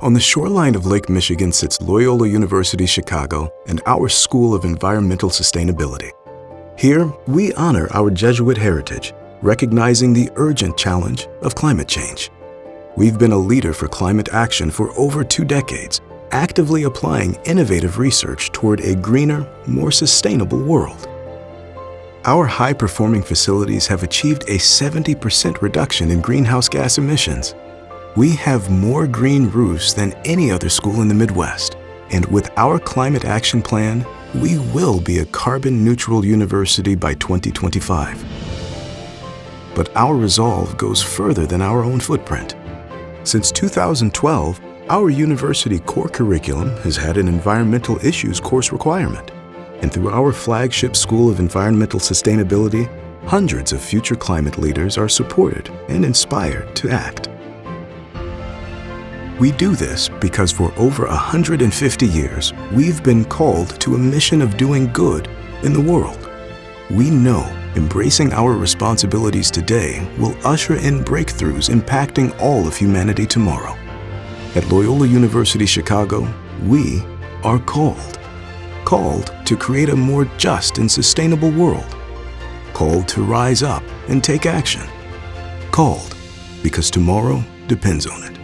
On the shoreline of Lake Michigan sits Loyola University Chicago and our School of Environmental Sustainability. Here, we honor our Jesuit heritage, recognizing the urgent challenge of climate change. We've been a leader for climate action for over 2 decades, actively applying innovative research toward a greener, more sustainable world. Our high-performing facilities have achieved a 70% reduction in greenhouse gas emissions. We have more green roofs than any other school in the Midwest, and with our climate action plan, we will be a carbon-neutral university by 2025. But our resolve goes further than our own footprint. Since 2012, our university core curriculum has had an environmental issues course requirement, and through our flagship School of Environmental Sustainability, hundreds of future climate leaders are supported and inspired to act. We do this because for over 150 years, we've been called to a mission of doing good in the world. We know embracing our responsibilities today will usher in breakthroughs impacting all of humanity tomorrow. At Loyola University Chicago, we are called to create a more just and sustainable world, called to rise up and take action, called because tomorrow depends on it.